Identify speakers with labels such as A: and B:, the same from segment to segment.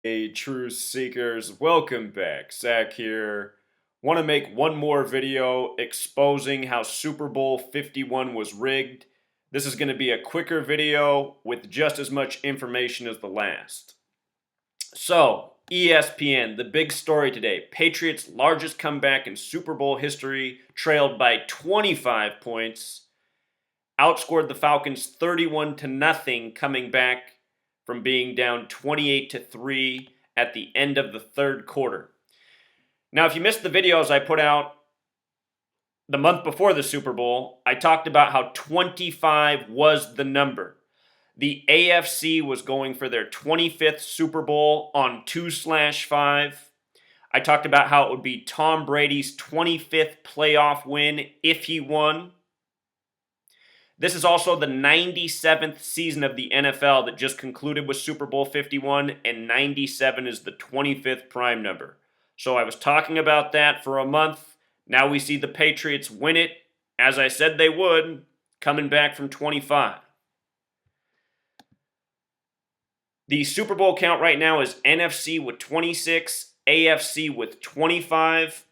A: Hey, truth seekers, welcome back. Zach here. Want to make one more video exposing how Super Bowl 51 was rigged. This is going to be a quicker video with just as much information as the last. So, ESPN, the big story today. Patriots' largest comeback in Super Bowl history, trailed by 25 points. Outscored the Falcons 31-0, coming back from being down 28-3 at the end of the third quarter. Now, if you missed the videos I put out the month before the Super Bowl, I talked about how 25 was the number. The AFC was going for their 25th Super Bowl on 2/5. I talked about how it would be Tom Brady's 25th playoff win if he won. This is also the 97th season of the NFL that just concluded with Super Bowl 51, and 97 is the 25th prime number. So I was talking about that for a month. Now we see the Patriots win it, as I said they would, coming back from 25. The Super Bowl count right now is NFC with 26, AFC with 25.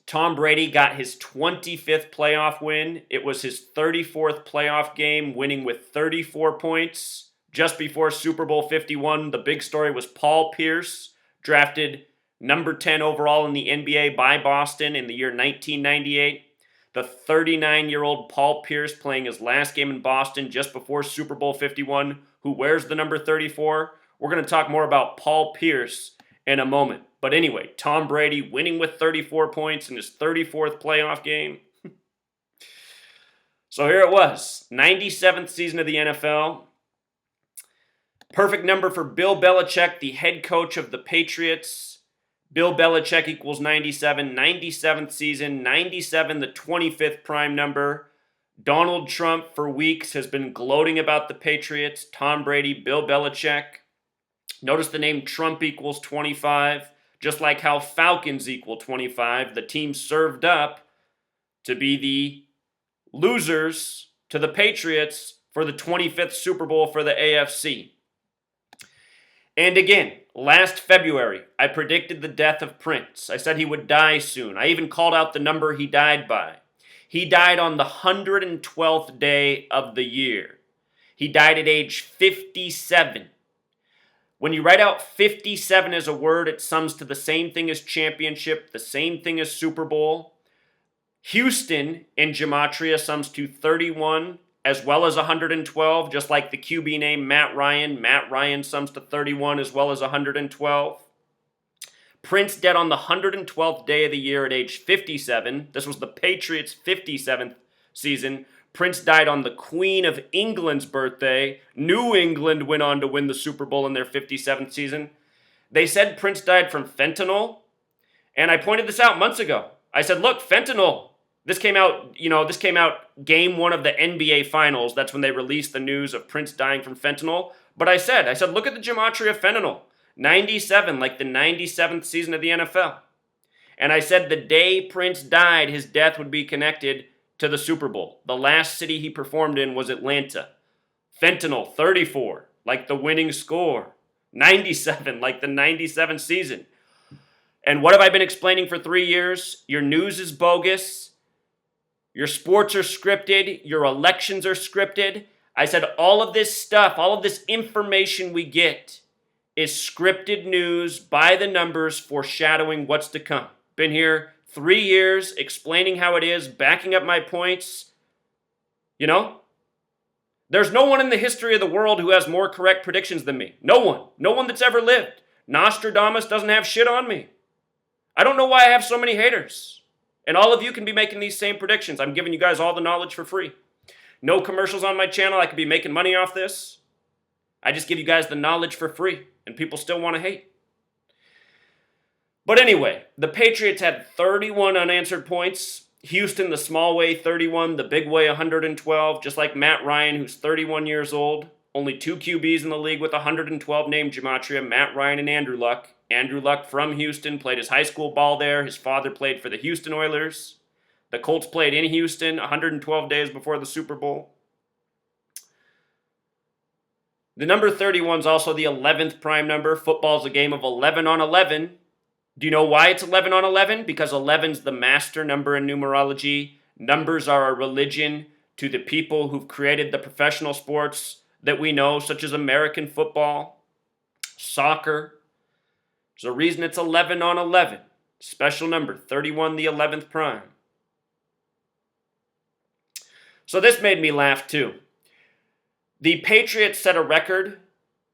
A: Tom Brady got his 25th playoff win. It was his 34th playoff game, winning with 34 points. Just before Super Bowl 51, the big story was Paul Pierce, drafted number 10 overall in the NBA by Boston in the year 1998. The 39-year-old Paul Pierce playing his last game in Boston just before Super Bowl 51, who wears the number 34. We're going to talk more about Paul Pierce in a moment. But anyway, Tom Brady winning with 34 points in his 34th playoff game. So here it was, 97th season of the NFL. Perfect number for Bill Belichick, the head coach of the Patriots. Bill Belichick equals 97, 97th season, 97, the 25th prime number. Donald Trump for weeks has been gloating about the Patriots. Tom Brady, Bill Belichick. Notice the name Trump equals 25. Just like how Falcons equal 25, the team served up to be the losers to the Patriots for the 25th Super Bowl for the AFC. And again, last February, I predicted the death of Prince. I said he would die soon. I even called out the number he died by. He died on the 112th day of the year. He died at age 57. When you write out 57 as a word, it sums to the same thing as championship, the same thing as Super Bowl. Houston in gematria sums to 31 as well as 112, just like the QB name Matt Ryan. Matt Ryan sums to 31 as well as 112. Prince dead on the 112th day of the year at age 57. This was the Patriots' 57th season. Prince died on the Queen of England's birthday. New England went on to win the Super Bowl in their 57th season. They said Prince died from fentanyl, and I pointed this out months ago. I said, look, fentanyl. This came out game one of the NBA Finals. That's when they released the news of Prince dying from fentanyl. But I said, look at the gematria of fentanyl. 97, like the 97th season of the NFL. And I said the day Prince died, his death would be connected to the Super Bowl. The last city he performed in was Atlanta. Fentanyl, 34, like the winning score. 97, like the 97 season. And what have I been explaining for 3 years? Your news is bogus. Your sports are scripted. Your elections are scripted. I said all of this stuff, all of this information we get is scripted news by the numbers foreshadowing what's to come. Been here 3 years explaining how it is, backing up my points. There's no one in the history of the world who has more correct predictions than me. No one. No one that's ever lived. Nostradamus doesn't have shit on me. I don't know why I have so many haters. And all of you can be making these same predictions. I'm giving you guys all the knowledge for free. No commercials on my channel. I could be making money off this. I just give you guys the knowledge for free. And people still want to hate. But anyway, the Patriots had 31 unanswered points. Houston, the small way, 31. The big way, 112. Just like Matt Ryan, who's 31 years old. Only 2 QBs in the league with 112 named gematria, Matt Ryan and Andrew Luck. Andrew Luck from Houston, played his high school ball there. His father played for the Houston Oilers. The Colts played in Houston 112 days before the Super Bowl. The number 31 is also the 11th prime number. Football is a game of 11 on 11. Do you know why it's 11 on 11? Because 11 is the master number in numerology. Numbers are a religion to the people who've created the professional sports that we know, such as American football, soccer. There's a reason it's 11 on 11. Special number, 31, the 11th prime. So this made me laugh too. The Patriots set a record.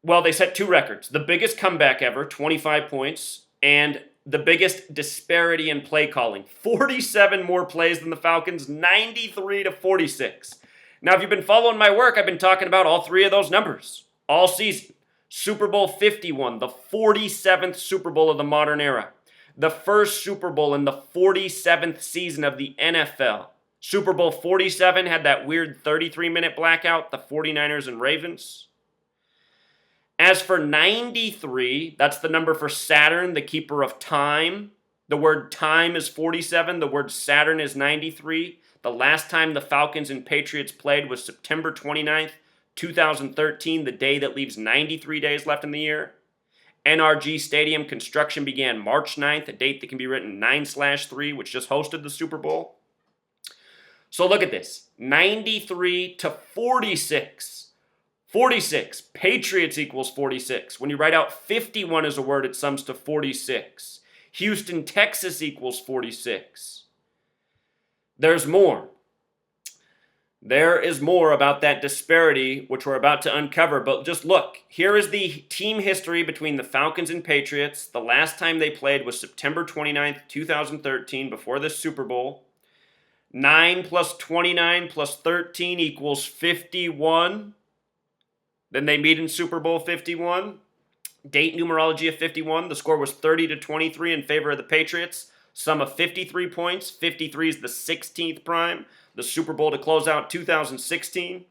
A: Well, they set two records. The biggest comeback ever, 25 points, and the biggest disparity in play calling. 47 more plays than the Falcons, 93 to 46. Now, if you've been following my work, I've been talking about all three of those numbers all season. Super Bowl 51, the 47th Super Bowl of the modern era. The first Super Bowl in the 47th season of the NFL. Super Bowl 47 had that weird 33-minute blackout, the 49ers and Ravens. As for 93, that's the number for Saturn, the keeper of time. The word time is 47. The word Saturn is 93. The last time the Falcons and Patriots played was September 29th, 2013, the day that leaves 93 days left in the year. NRG Stadium construction began March 9th, a date that can be written 9/3, which just hosted the Super Bowl. So look at this, 93 to 46. 46, Patriots equals 46. When you write out 51 as a word, it sums to 46. Houston, Texas equals 46. There's more. There is more about that disparity, which we're about to uncover, but just look. Here is the team history between the Falcons and Patriots. The last time they played was September 29th, 2013, before the Super Bowl. 9 plus 29 plus 13 equals 51. Then they meet in Super Bowl 51. Date numerology of 51. The score was 30 to 23 in favor of the Patriots. Sum of 53 points. 53 is the 16th prime. The Super Bowl to close out 2016.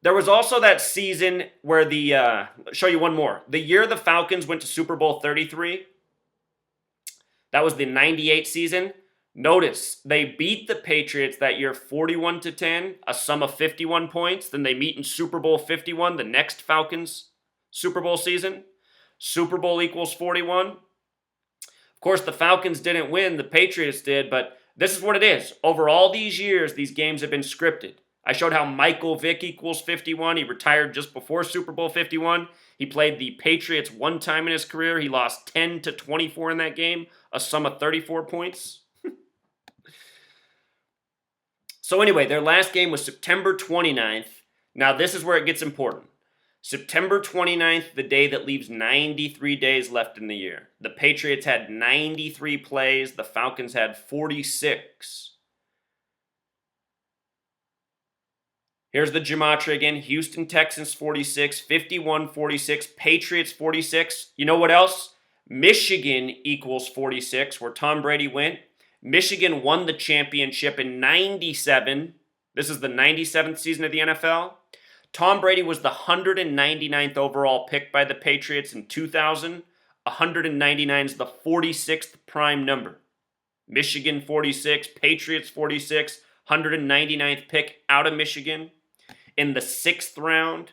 A: There was also that season where show you one more. The year the Falcons went to Super Bowl 33. That was the 98 season. Notice, they beat the Patriots that year 41 to 10, a sum of 51 points. Then they meet in Super Bowl 51, the next Falcons Super Bowl season. Super Bowl equals 41. Of course, the Falcons didn't win, the Patriots did, but this is what it is. Over all these years, these games have been scripted. I showed how Michael Vick equals 51. He retired just before Super Bowl 51. He played the Patriots one time in his career. He lost 10 to 24 in that game, a sum of 34 points. So anyway, their last game was September 29th. Now this is where it gets important. September 29th, the day that leaves 93 days left in the year. The Patriots had 93 plays. The Falcons had 46. Here's the gematria again. Houston Texans 46, 51, 46, Patriots 46. You know what else? Michigan equals 46, where Tom Brady went. Michigan won the championship in 97. This is the 97th season of the NFL. Tom Brady was the 199th overall pick by the Patriots in 2000. 199 is the 46th prime number. Michigan 46, Patriots 46, 199th pick out of Michigan. In the 6th round,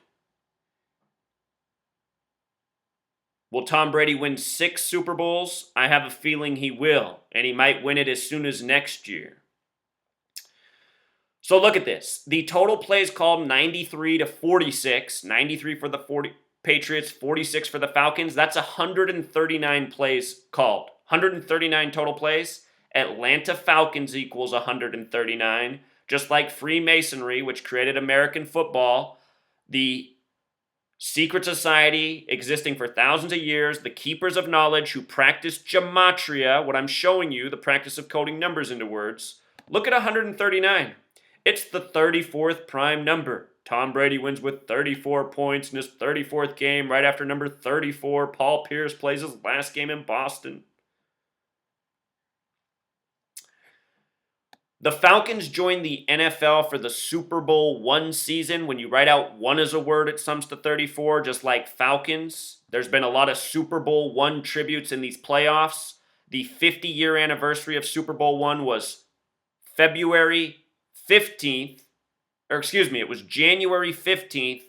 A: will Tom Brady win 6 Super Bowls? I have a feeling he will, and he might win it as soon as next year. So look at this. The total plays called 93 to 46. 93 for the Patriots, 46 for the Falcons. That's 139 plays called. 139 total plays. Atlanta Falcons equals 139. Just like Freemasonry, which created American football, the secret society existing for thousands of years, the keepers of knowledge who practice gematria, what I'm showing you, the practice of coding numbers into words. Look at 139. It's the 34th prime number. Tom Brady wins with 34 points in his 34th game right after number 34. Paul Pierce plays his last game in Boston. The Falcons joined the NFL for the Super Bowl 1 season. When you write out 1 as a word, it sums to 34, just like Falcons. There's been a lot of Super Bowl 1 tributes in these playoffs. The 50-year anniversary of Super Bowl 1 was February 15th, or excuse me, it was January 15th,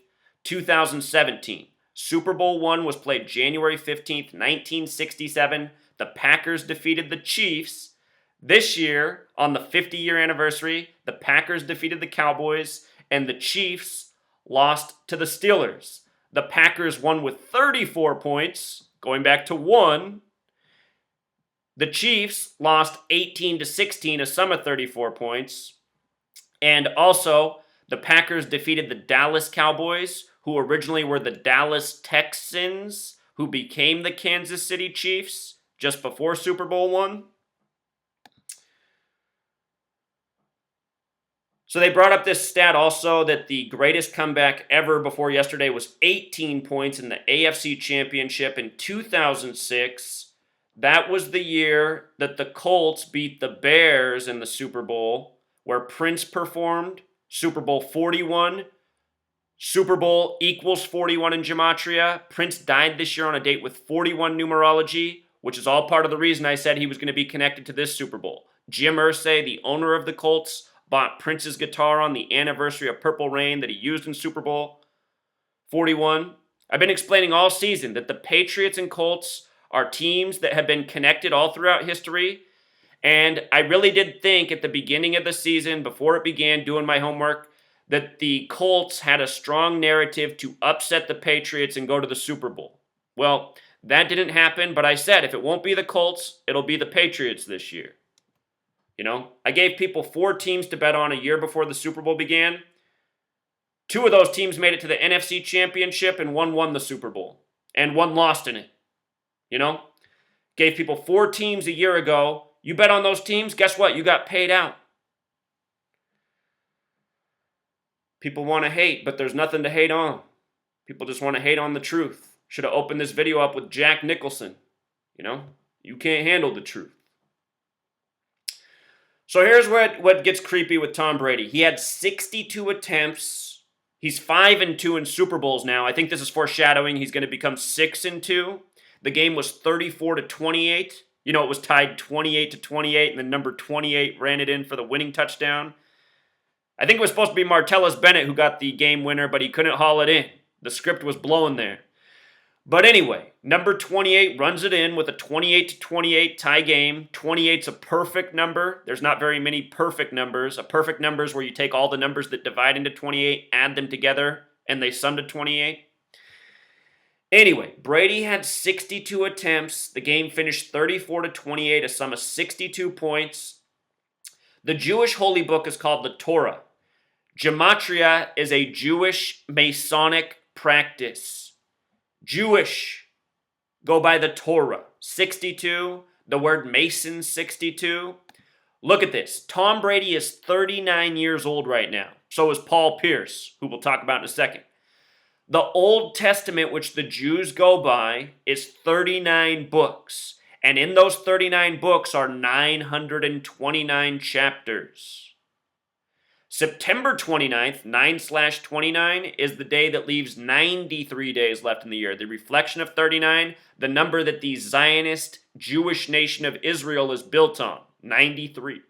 A: 2017. Super Bowl I was played January 15th, 1967. The Packers defeated the Chiefs. This year, on the 50-year anniversary, the Packers defeated the Cowboys, and the Chiefs lost to the Steelers. The Packers won with 34 points, going back to 1. The Chiefs lost 18-16, a sum of 34 points. And also, the Packers defeated the Dallas Cowboys, who originally were the Dallas Texans, who became the Kansas City Chiefs just before Super Bowl I. So they brought up this stat also that the greatest comeback ever before yesterday was 18 points in the AFC Championship in 2006. That was the year that the Colts beat the Bears in the Super Bowl, where Prince performed. Super Bowl 41. Super Bowl equals 41 in gematria. Prince died this year on a date with 41 numerology, which is all part of the reason I said he was going to be connected to this Super Bowl. Jim Irsay, the owner of the Colts, bought Prince's guitar on the anniversary of Purple Rain that he used in Super Bowl 41. I've been explaining all season that the Patriots and Colts are teams that have been connected all throughout history. And I really did think at the beginning of the season, before it began doing my homework, that the Colts had a strong narrative to upset the Patriots and go to the Super Bowl. Well, that didn't happen, but I said if it won't be the Colts, it'll be the Patriots this year. You know, I gave people 4 teams to bet on a year before the Super Bowl began. 2 of those teams made it to the NFC Championship and 1 won the Super Bowl. And 1 lost in it. You know, gave people 4 teams a year ago. You bet on those teams, guess what? You got paid out. People want to hate, but there's nothing to hate on. People just want to hate on the truth. Should have opened this video up with Jack Nicholson. You know, you can't handle the truth. So here's what gets creepy with Tom Brady. He had 62 attempts. He's 5-2 in Super Bowls now. I think this is foreshadowing. He's going to become 6-2. The game was 34-28. You know, it was tied 28-28, and the number 28 ran it in for the winning touchdown. I think it was supposed to be Martellus Bennett who got the game winner, but he couldn't haul it in. The script was blowing there. But anyway, number 28 runs it in with a 28-28 tie game. 28's a perfect number. There's not very many perfect numbers. A perfect number is where you take all the numbers that divide into 28, add them together, and they sum to 28. Anyway, Brady had 62 attempts. The game finished 34-28, a sum of 62 points. The Jewish holy book is called the Torah. Gematria is a Jewish Masonic practice. Jewish go by the Torah. 62, the word Mason 62. Look at this. Tom Brady is 39 years old right now. So is Paul Pierce, who we'll talk about in a second. The Old Testament, which the Jews go by, is 39 books. And in those 39 books are 929 chapters. September 29th, 9/29, is the day that leaves 93 days left in the year. The reflection of 39, the number that the Zionist Jewish nation of Israel is built on, 93.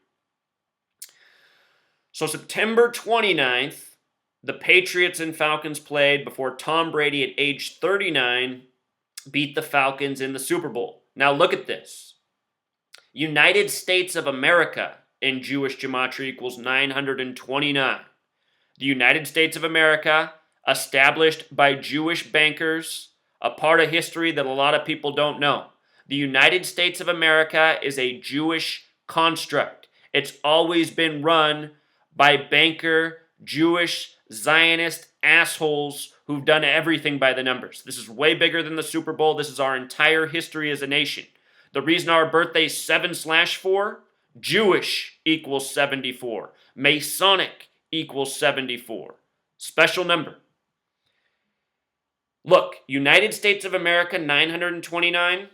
A: So September 29th, the Patriots and Falcons played before Tom Brady at age 39 beat the Falcons in the Super Bowl. Now look at this. United States of America in Jewish gematria equals 929. The United States of America, established by Jewish bankers, a part of history that a lot of people don't know. The United States of America is a Jewish construct. It's always been run by banker, Jewish, Zionist assholes who've done everything by the numbers. This is way bigger than the Super Bowl. This is our entire history as a nation. The reason our birthday is 7/4, Jewish equals 74. Masonic equals 74. Special number. Look, United States of America, 929.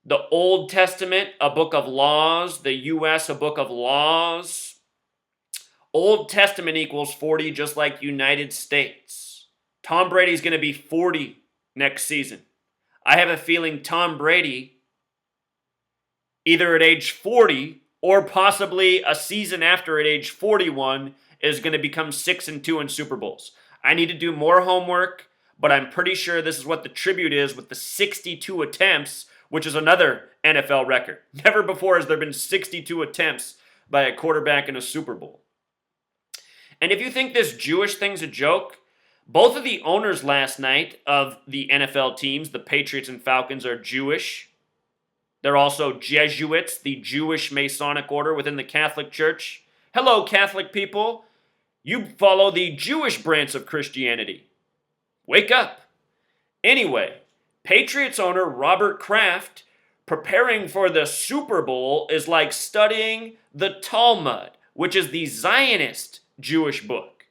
A: The Old Testament, a book of laws. The U.S., a book of laws. Old Testament equals 40, just like United States. Tom Brady's going to be 40 next season. I have a feeling Tom Brady, either at age 40 or possibly a season after at age 41, is going to become 6-2 in Super Bowls. I need to do more homework, but I'm pretty sure this is what the tribute is with the 62 attempts, which is another NFL record. Never before has there been 62 attempts by a quarterback in a Super Bowl. And if you think this Jewish thing's a joke, both of the owners last night of the NFL teams, the Patriots and Falcons, are Jewish. They're also Jesuits, the Jewish Masonic order within the Catholic Church. Hello, Catholic people. You follow the Jewish branch of Christianity. Wake up. Anyway, Patriots owner Robert Kraft preparing for the Super Bowl is like studying the Talmud, which is the Zionist Jewish book.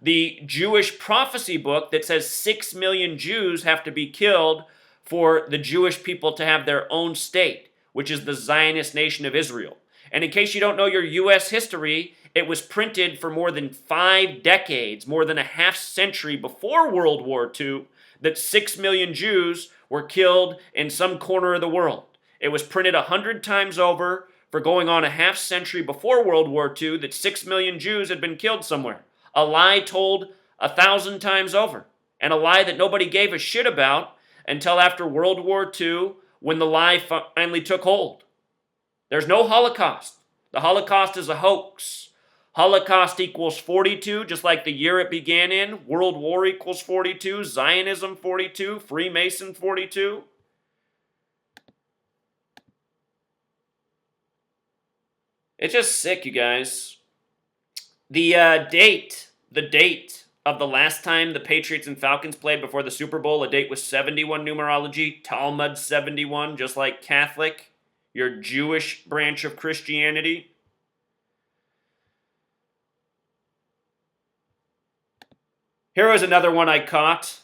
A: The Jewish prophecy book that says 6 million Jews have to be killed for the Jewish people to have their own state, which is the Zionist nation of Israel. And in case you don't know your U.S. history, it was printed for more than 5 decades, more than a half century before World War II, that 6 million Jews were killed in some corner of the world. It was printed 100 times over for going on a half century before World War II that 6 million Jews had been killed somewhere. A lie told 1,000 times over, and a lie that nobody gave a shit about until after World War II, when the lie finally took hold. There's no Holocaust. The Holocaust is a hoax. Holocaust equals 42, just like the year it began in. World War equals 42. Zionism 42. Freemason 42. It's just sick, you guys. The date of the last time the Patriots and Falcons played before the Super Bowl, a date with 71 numerology, Talmud 71, just like Catholic, your Jewish branch of Christianity. Here is another one I caught.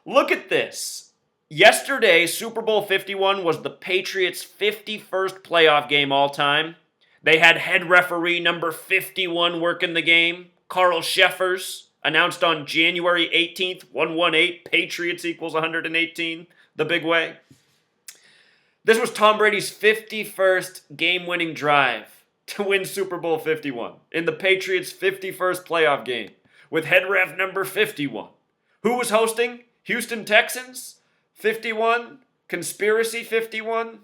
A: Look at this. Yesterday, Super Bowl 51 was the Patriots' 51st playoff game all time. They had head referee number 51 working the game. Carl Sheffers announced on January 18th, 118, Patriots equals 118, the big way. This was Tom Brady's 51st game-winning drive to win Super Bowl 51 in the Patriots' 51st playoff game with head ref number 51. Who was hosting? Houston Texans? 51? Conspiracy 51?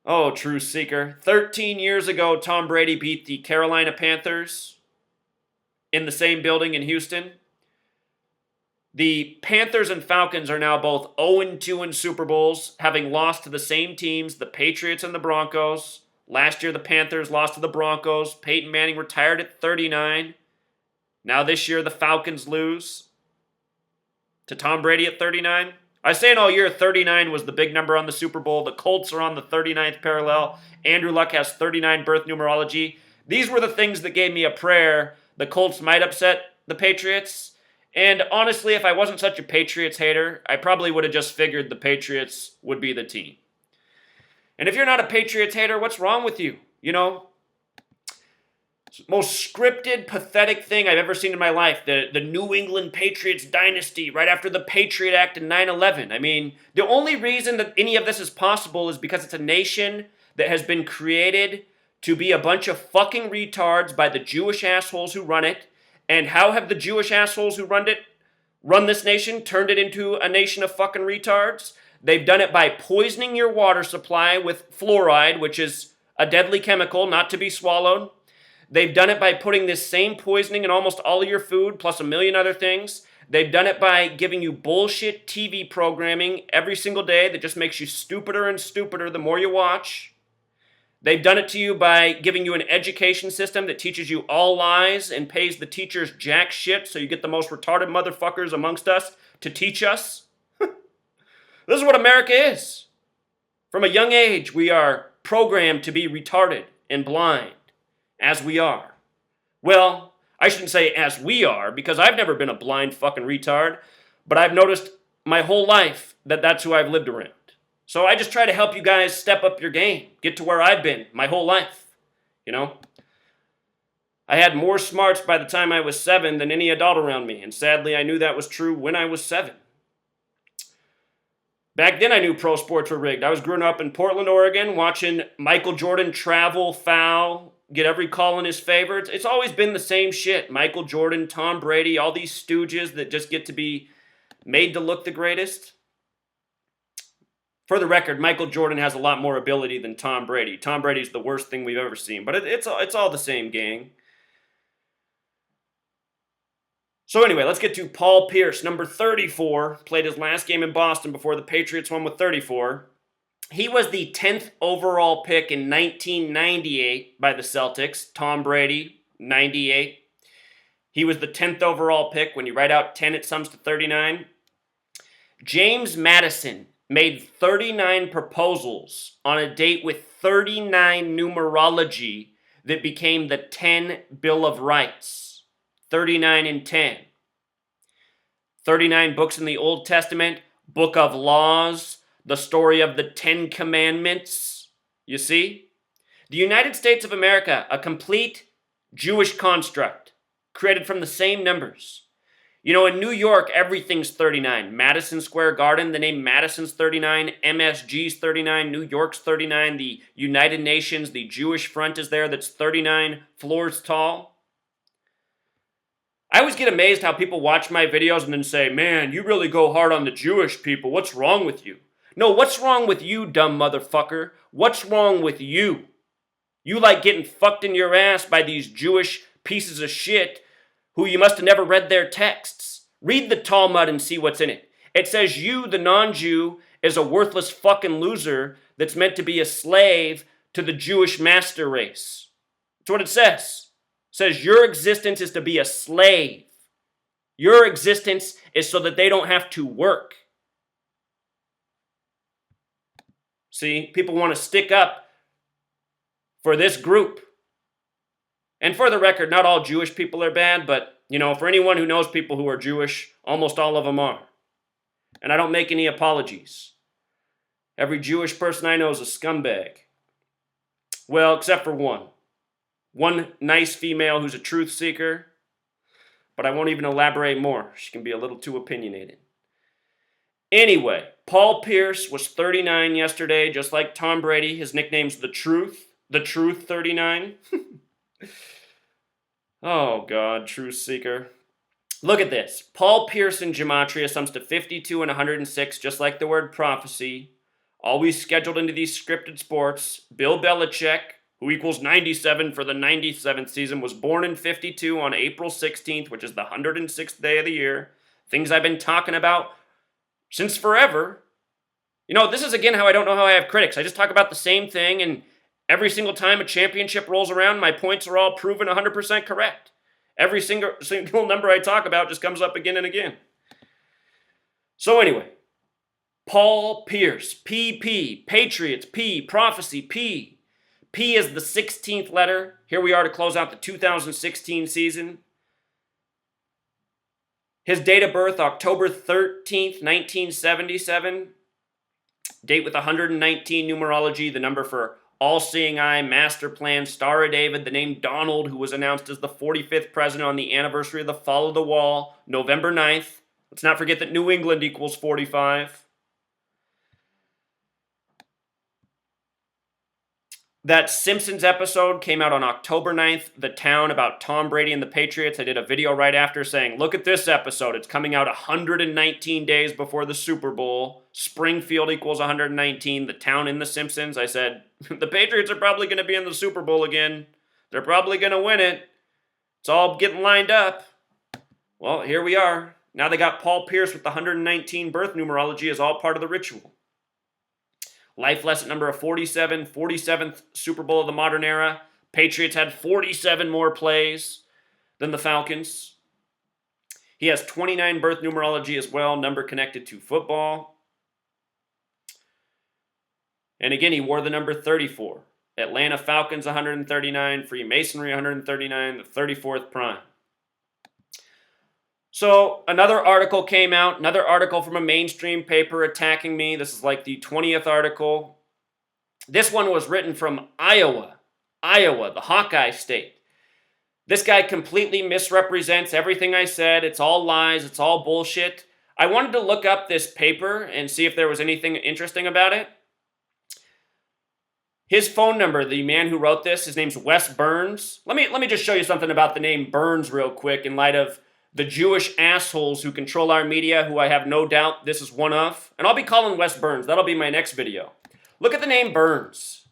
A: Oh, truth seeker. 13 years ago, Tom Brady beat the Carolina Panthers in the same building in Houston. The Panthers and Falcons are now both 0-2 in Super Bowls, having lost to the same teams, the Patriots and the Broncos. Last year, the Panthers lost to the Broncos. Peyton Manning retired at 39. Now this year, the Falcons lose to Tom Brady at 39. I was saying all year 39 was the big number on the Super Bowl. The Colts are on the 39th parallel. Andrew Luck has 39 birth numerology. These were the things that gave me a prayer. The Colts might upset the Patriots. And honestly, if I wasn't such a Patriots hater, I probably would have just figured the Patriots would be the team. And if you're not a Patriots hater, what's wrong with you? You know, most scripted, pathetic thing I've ever seen in my life. The New England Patriots dynasty right after the Patriot Act in 9/11. I mean, the only reason that any of this is possible is because it's a nation that has been created to be a bunch of fucking retards by the Jewish assholes who run it. And how have the Jewish assholes who run this nation, turned it into a nation of fucking retards? They've done it by poisoning your water supply with fluoride, which is a deadly chemical not to be swallowed. They've done it by putting this same poisoning in almost all of your food, plus a million other things. They've done it by giving you bullshit TV programming every single day that just makes you stupider and stupider the more you watch. They've done it to you by giving you an education system that teaches you all lies and pays the teachers jack shit so you get the most retarded motherfuckers amongst us to teach us. This is what America is. From a young age, we are programmed to be retarded and blind. As we are. Well, I shouldn't say as we are, because I've never been a blind fucking retard, but I've noticed my whole life that that's who I've lived around. So I just try to help you guys step up your game, get to where I've been my whole life, you know? I had more smarts by the time I was 7 than any adult around me, and sadly I knew that was true when I was 7. Back then I knew pro sports were rigged. I was growing up in Portland, Oregon, watching Michael Jordan travel foul get every call in his favor. It's always been the same shit. Michael Jordan, Tom Brady, all these stooges that just get to be made to look the greatest. For the record, Michael Jordan has a lot more ability than Tom Brady. Tom Brady's the worst thing we've ever seen, but it's all the same gang. So anyway, let's get to Paul Pierce, number 34, played his last game in Boston before the Patriots won with 34. He was the 10th overall pick in 1998 by the Celtics. Tom Brady, 98. He was the 10th overall pick. When you write out 10, it sums to 39. James Madison made 39 proposals on a date with 39 numerology that became the 10 Bill of Rights. 39 and 10. 39 books in the Old Testament, Book of Laws, the story of the 10 Commandments. You see? The United States of America, a complete Jewish construct, created from the same numbers. You know, in New York, everything's 39. Madison Square Garden, the name Madison's 39. MSG's 39. New York's 39. The United Nations, the Jewish front is there that's 39 floors tall. I always get amazed how people watch my videos and then say, man, you really go hard on the Jewish people. What's wrong with you? No, what's wrong with you, dumb motherfucker? What's wrong with you? You like getting fucked in your ass by these Jewish pieces of shit who you must have never read their texts. Read the Talmud and see what's in it. It says you, the non-Jew, is a worthless fucking loser that's meant to be a slave to the Jewish master race. That's what it says. It says your existence is to be a slave. Your existence is so that they don't have to work. See, people want to stick up for this group. And for the record, not all Jewish people are bad, but, you know, for anyone who knows people who are Jewish, almost all of them are. And I don't make any apologies. Every Jewish person I know is a scumbag. Well, except for one. One nice female who's a truth seeker, but I won't even elaborate more. She can be a little too opinionated. Anyway, Paul Pierce was 39 yesterday, just like Tom Brady. His nickname's The Truth. The Truth 39. Oh, God, truth seeker. Look at this. Paul Pierce in gematria sums to 52 and 106, just like the word prophecy. Always scheduled into these scripted sports. Bill Belichick, who equals 97 for the 97th season, was born in 52 on April 16th, which is the 106th day of the year. Things I've been talking about since forever. You know, this is again how I don't know how I have critics. I just talk about the same thing, and every single time a championship rolls around, my points are all proven 100% correct. Every single number I talk about just comes up again and again. So anyway, Paul Pierce, PP, Patriots, P, Prophecy, P. P is the 16th letter. Here we are to close out the 2016 season. His date of birth, October 13th, 1977. Date with 119 numerology, the number for all-seeing eye, master plan, Star of David, the name Donald, who was announced as the 45th president on the anniversary of the fall of the wall, November 9th. Let's not forget that New England equals 45. That Simpsons episode came out on October 9th, The Town, about Tom Brady and the Patriots. I did a video right after saying, look at this episode. It's coming out 119 days before the Super Bowl. Springfield equals 119. The Town in The Simpsons. I said, the Patriots are probably going to be in the Super Bowl again. They're probably going to win it. It's all getting lined up. Well, here we are. Now they got Paul Pierce with the 119 birth numerology as all part of the ritual. Life lesson number of 47, 47th Super Bowl of the modern era. Patriots had 47 more plays than the Falcons. He has 29 birth numerology as well, number connected to football. And again, he wore the number 34. Atlanta Falcons 139, Freemasonry 139, the 34th prime. So another article came out, another article from a mainstream paper attacking me. This is like the 20th article. This one was written from Iowa, the Hawkeye state. This guy completely misrepresents everything I said. It's all lies. It's all bullshit. I wanted to look up this paper and see if there was anything interesting about it. His phone number, the man who wrote this, his name's Wes Burns. Let me just show you something about the name Burns real quick in light of the Jewish assholes who control our media, who I have no doubt this is one of. And I'll be calling Wes Burns. That'll be my next video. Look at the name Burns.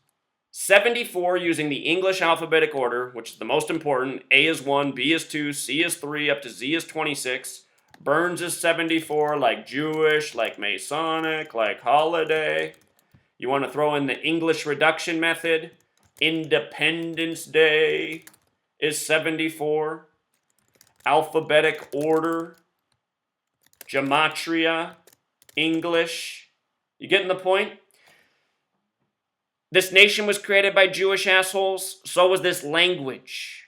A: 74 using the English alphabetic order, which is the most important. A is 1, B is 2, C is 3, up to Z is 26. Burns is 74, like Jewish, like Masonic, like holiday. You want to throw in the English reduction method. Independence Day is 74. Alphabetic order. Gematria. English. You getting the point? This nation was created by Jewish assholes. So was this language.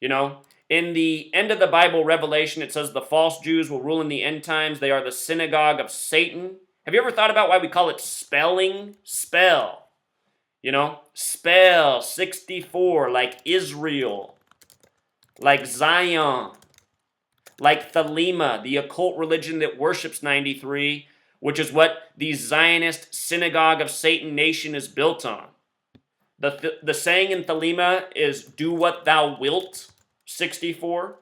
A: You know, in the end of the Bible, Revelation, it says the false Jews will rule in the end times. They are the synagogue of Satan. Have you ever thought about why we call it spelling? Spell. You know, spell 64, like Israel, like Zion, like Thelema, the occult religion that worships 93, which is what the Zionist synagogue of Satan nation is built on. The saying in Thelema is, do what thou wilt, 64.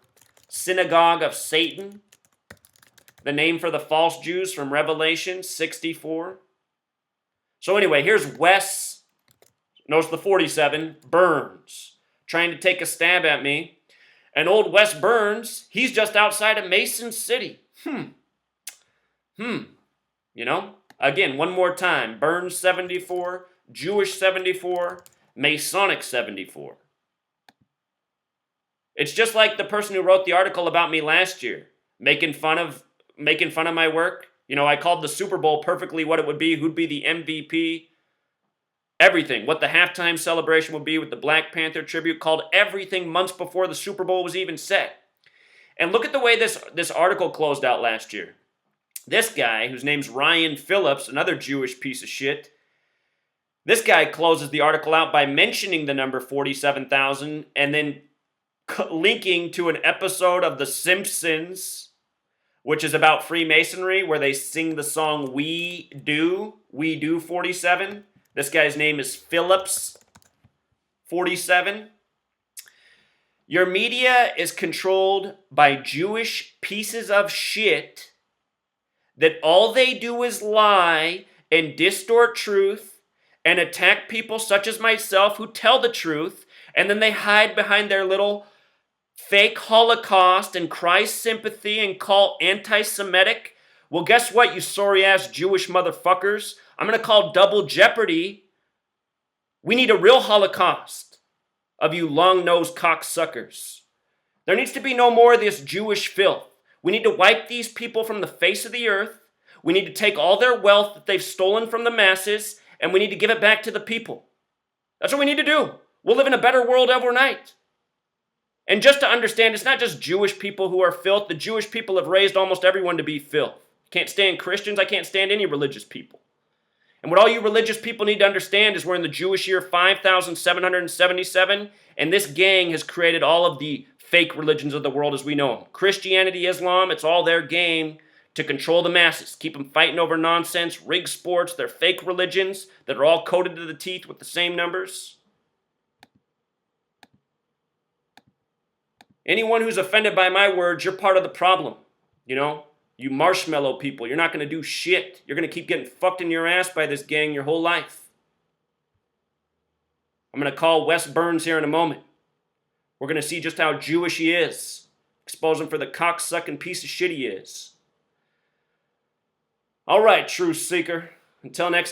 A: Synagogue of Satan. The name for the false Jews from Revelation, 64. So anyway, here's Wes, notice the 47, Burns, trying to take a stab at me. And old Wes Burns, he's just outside of Mason City. You know, again, one more time. Burns 74, Jewish 74, Masonic 74. It's just like the person who wrote the article about me last year, making fun of my work. You know, I called the Super Bowl perfectly what it would be, who'd be the MVP, everything, what the halftime celebration would be with the Black Panther tribute, called everything months before the Super Bowl was even set. And look at the way this article closed out last year. This guy, whose name's Ryan Phillips, another Jewish piece of shit, this guy closes the article out by mentioning the number 47,000 and then linking to an episode of The Simpsons, which is about Freemasonry, where they sing the song We Do 47. This guy's name is Phillips 47. Your media is controlled by Jewish pieces of shit that all they do is lie and distort truth and attack people such as myself who tell the truth, and then they hide behind their little fake Holocaust and Christ sympathy and call anti-Semitic. Well, guess what, you sorry-ass Jewish motherfuckers? I'm going to call double jeopardy. We need a real Holocaust of you long-nosed cocksuckers. There needs to be no more of this Jewish filth. We need to wipe these people from the face of the earth. We need to take all their wealth that they've stolen from the masses, and we need to give it back to the people. That's what we need to do. We'll live in a better world overnight. And just to understand, it's not just Jewish people who are filth. The Jewish people have raised almost everyone to be filth. Can't stand Christians. I can't stand any religious people. And what all you religious people need to understand is we're in the Jewish year 5,777, and this gang has created all of the fake religions of the world as we know them. Christianity, Islam, it's all their game to control the masses, keep them fighting over nonsense, rig sports, their fake religions that are all coded to the teeth with the same numbers. Anyone who's offended by my words, you're part of the problem. You know, you marshmallow people, you're not going to do shit. You're going to keep getting fucked in your ass by this gang your whole life. I'm going to call Wes Burns here in a moment. We're going to see just how Jewish he is. Expose him for the cocksucking piece of shit he is. All right, truth seeker. Until next